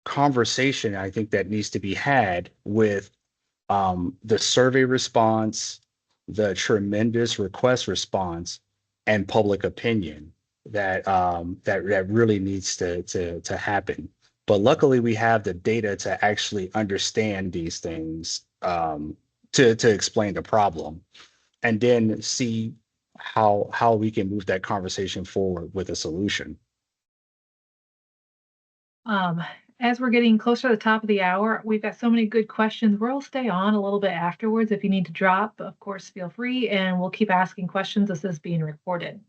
conversation I think that needs to be had with the survey response, the tremendous request response, and public opinion that really needs to happen. But luckily, we have the data to actually understand these things to explain the problem, and then see how we can move that conversation forward with a solution. Um, as we're getting closer to the top of the hour, we've got so many good questions. We'll stay on a little bit afterwards. If you need to drop, of course, feel free, and we'll keep asking questions. This is being recorded.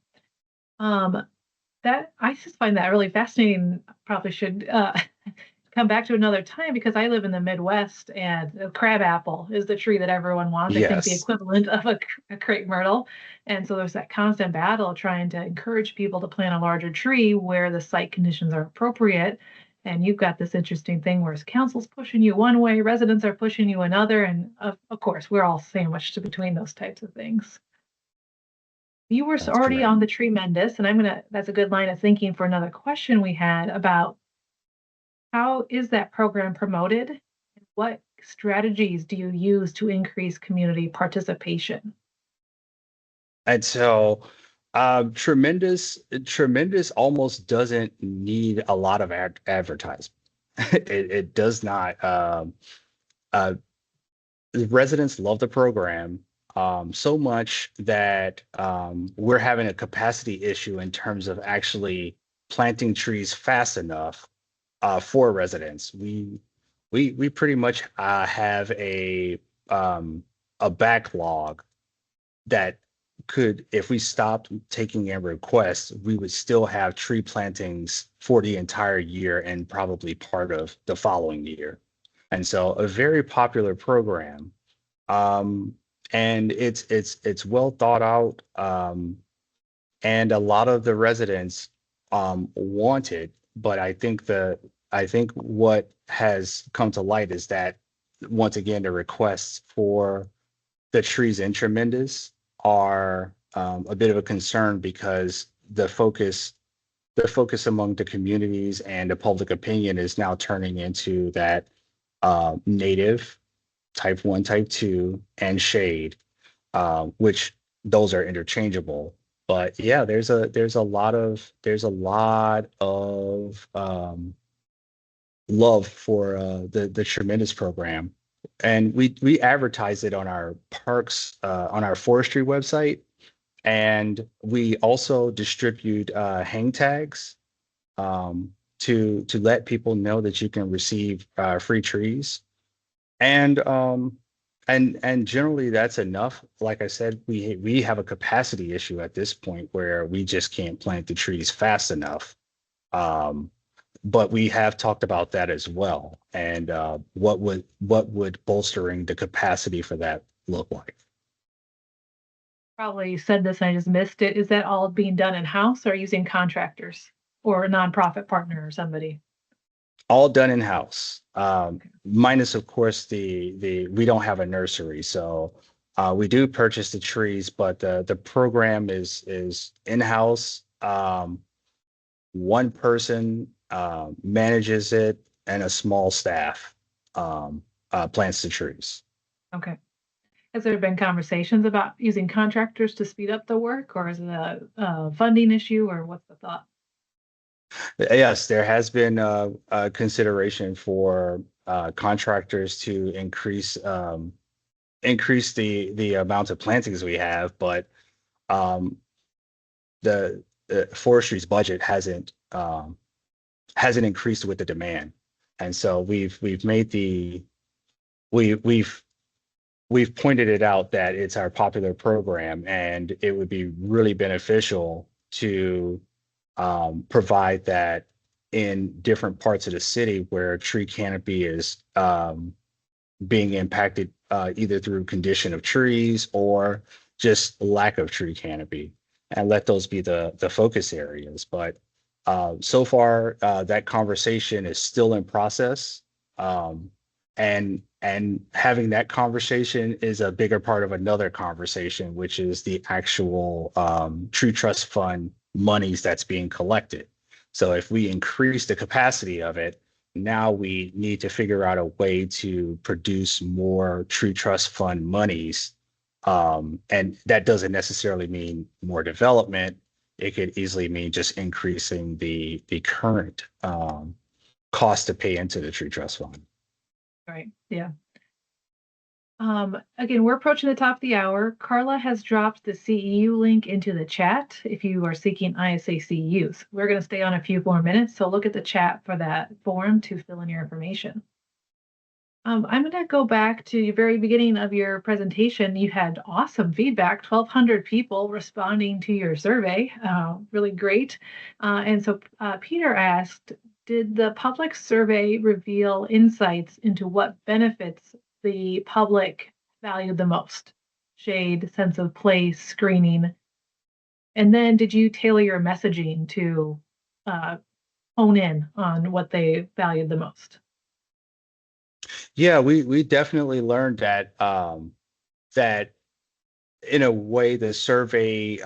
That I just find that really fascinating. Probably should come back to another time because I live in the Midwest and the crabapple is the tree that everyone wants. I think the Yes, equivalent of a crepe myrtle. And so there's that constant battle trying to encourage people to plant a larger tree where the site conditions are appropriate. And you've got this interesting thing where council's pushing you one way, residents are pushing you another. And of course, we're all sandwiched between those types of things. You were that's already correct. on the tremendous, and that's a good line of thinking for another question we had about how is that program promoted? And what strategies do you use to increase community participation? And so, tremendous almost doesn't need a lot of advertisement. It does not. Uh, the residents love the program so much that we're having a capacity issue in terms of actually planting trees fast enough for residents. We pretty much have a backlog that could, if we stopped taking in requests, we would still have tree plantings for the entire year and probably part of the following year. And so a very popular program. Um, and it's well thought out. And a lot of the residents want it, but I think what has come to light is that once again the requests for the trees in tremendous are a bit of a concern because the focus among the communities and the public opinion is now turning into that native type 1, type 2 and shade, which those are interchangeable. But yeah, there's a lot of love for the tremendous program, and we advertise it on our parks on our forestry website, and we also distribute hang tags to let people know that you can receive free trees, and and generally that's enough. Like I said, we have a capacity issue at this point where we just can't plant the trees fast enough. Um, but we have talked about that as well. And what would bolstering the capacity for that look like? Probably said this and I just missed it. Is that all being done in-house or using contractors or a nonprofit partner or somebody? All done in house, minus of course the we don't have a nursery, so we do purchase the trees, but the program is in house. One person manages it, and a small staff plants the trees. Okay. Has there been conversations about using contractors to speed up the work, or is it a funding issue, or what's the thought? Yes, there has been a consideration for contractors to increase the amount of plantings we have, but um, the forestry's budget hasn't increased with the demand, and so we've made we we've pointed it out that it's our popular program, and it would be really beneficial to provide that in different parts of the city where tree canopy is being impacted either through condition of trees or just lack of tree canopy, and let those be the focus areas. But so far, that conversation is still in process. Um, and having that conversation is a bigger part of another conversation, which is the actual tree trust fund monies that's being collected. So if we increase the capacity of it, now we need to figure out a way to produce more tree trust fund monies. And that doesn't necessarily mean more development. It could easily mean just increasing the current cost to pay into the tree trust fund. Right. Yeah. Again, we're approaching the top of the hour. Carla has dropped the CEU link into the chat if you are seeking ISA CEUs. We're going to stay on a few more minutes, so look at the chat for that form to fill in your information. I'm going to go back to the very beginning of your presentation. You had awesome feedback, 1,200 people responding to your survey. Really great. And so Peter asked, Did the public survey reveal insights into what benefits the public valued the most? Shade, sense of place, screening. And then did you tailor your messaging to uh, hone in on what they valued the most? Yeah, we definitely learned that that in a way the survey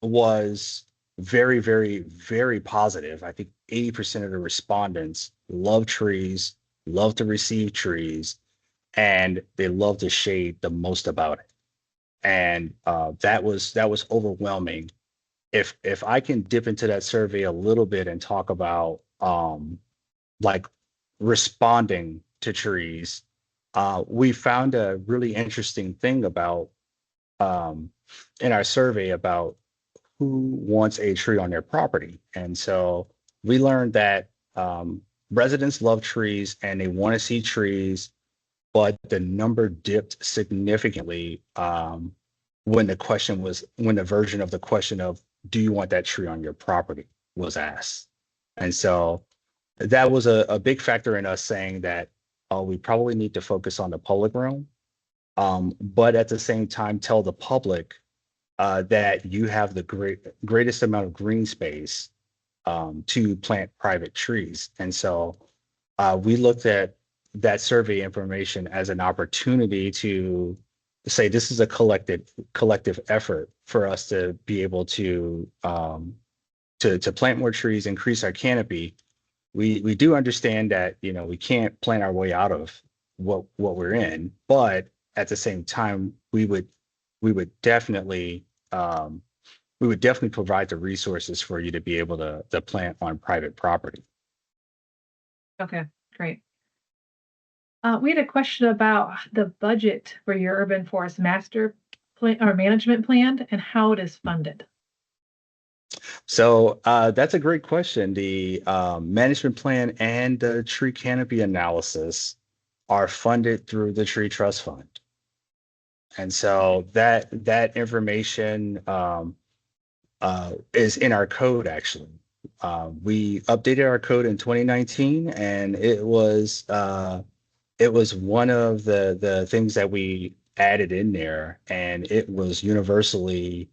was very, very, very positive. I think 80% of the respondents love trees, love to receive trees, and they love the shade the most about it. And that was overwhelming. If I can dip into that survey a little bit and talk about like responding to trees, we found a really interesting thing about um, in our survey about who wants a tree on their property. And so we learned that residents love trees and they want to see trees, but the number dipped significantly when the version of the question of do you want that tree on your property was asked. And so that was a big factor in us saying that we probably need to focus on the public realm, but at the same time tell the public that you have the greatest amount of green space to plant private trees. And so we looked at that survey information as an opportunity to say this is a collective effort for us to be able to plant more trees, increase our canopy. We do understand that we can't plant our way out of what we're in, but at the same time we would definitely um, we would definitely provide the resources for you to be able to plant on private property. Okay, great. We had a question about the budget for your urban forest master plan or management plan and how it is funded. So that's a great question. The management plan and the tree canopy analysis are funded through the Tree Trust Fund. And so that information is in our code actually. We updated our code in 2019, and it was one of the things that we added in there, and it was universally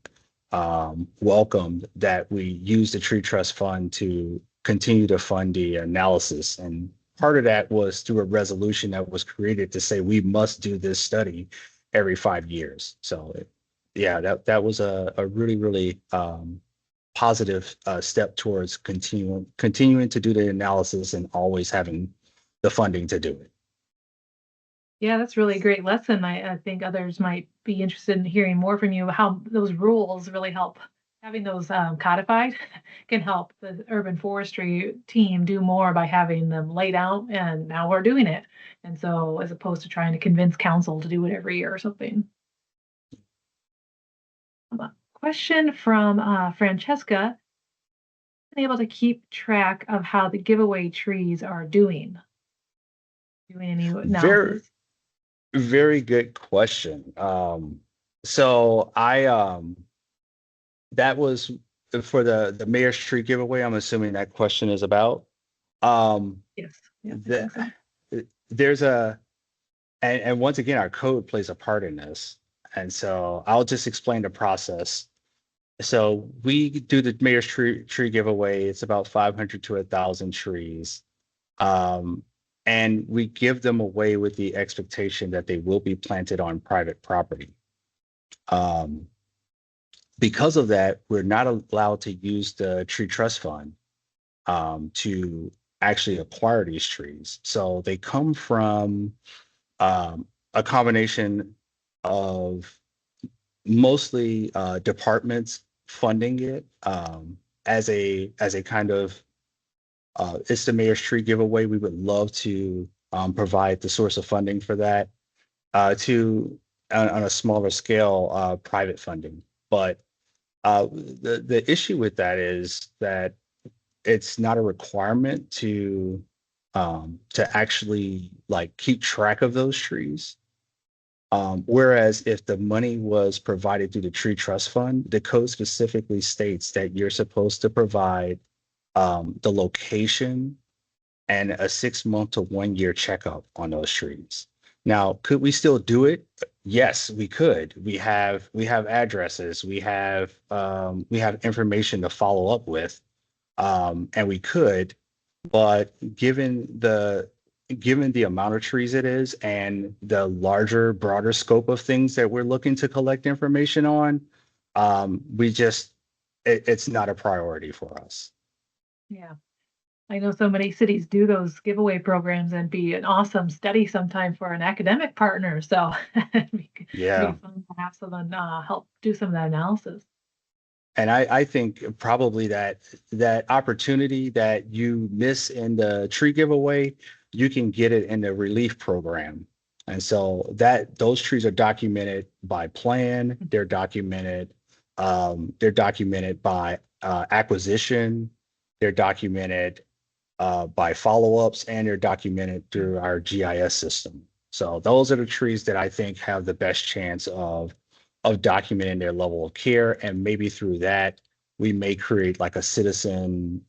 welcomed that we use the Tree Trust Fund to continue to fund the analysis. And part of that was through a resolution that was created to say we must do this study every 5 years. So yeah, that was a really, really positive step towards continuing to do the analysis and always having the funding to do it. Yeah, that's really a great lesson. I think others might be interested in hearing more from you, how those rules really help. Having those codified can help the urban forestry team do more by having them laid out, and now we're doing it. And so, as opposed to trying to convince council to do it every year or something. Question from Francesca: been able to keep track of how the giveaway trees are doing? Doing any Very, analysis? very good question. So that was for the mayor's tree giveaway. I'm assuming that question is about. Um, Yes, yes, I the, think so. there's and once again, our code plays a part in this. And so I'll just explain the process. So we do the mayor's tree giveaway. It's about 500 to 1,000 trees. Um, and we give them away with the expectation that they will be planted on private property. Um, because of that, we're not allowed to use the tree trust fund to actually acquire these trees. So they come from a combination of mostly departments funding it as a kind of it's the mayor's tree giveaway. We would love to provide the source of funding for that to on a smaller scale private funding. But the issue with that is that it's not a requirement to actually like keep track of those trees. Whereas if the money was provided through the Tree Trust Fund, the code specifically states that you're supposed to provide the location, and a 6 month to 1 year checkup on those trees. Now, could we still do it? Yes, we could. We have addresses, we have information to follow up with, and we could. But given the amount of trees it is and the larger, broader scope of things that we're looking to collect information on, it's not a priority for us. Yeah. I know so many cities do those giveaway programs and be an awesome study sometime for an academic partner. So it'd be Yeah. fun to have someone help do some of that analysis. And I think probably that opportunity that you miss in the tree giveaway, you can get it in the relief program. And so that those trees are documented by plan, they're documented by acquisition, they're documented by follow-ups, and they're documented through our GIS system. So those are the trees that I think have the best chance of documenting their level of care, and maybe through that we may create like a citizen-based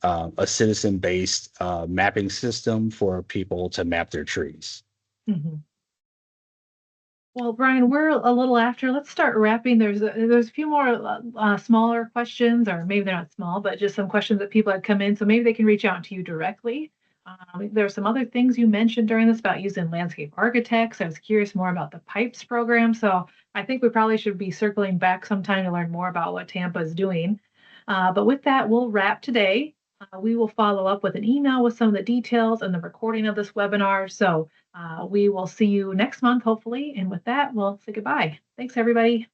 mapping system for people to map their trees. Mhm. Well, Brian, we're a little after. Let's start wrapping. There's a few more smaller questions, or maybe they're not small, but just some questions that people had come in. So maybe they can reach out to you directly. There are some other things you mentioned during this about using landscape architects. I was curious more about the pipes program. So I think we probably should be circling back sometime to learn more about what Tampa is doing. But with that, we'll wrap today. We will follow up with an email with some of the details and the recording of this webinar. So we will see you next month, hopefully. And with that, we'll say goodbye. Thanks, everybody.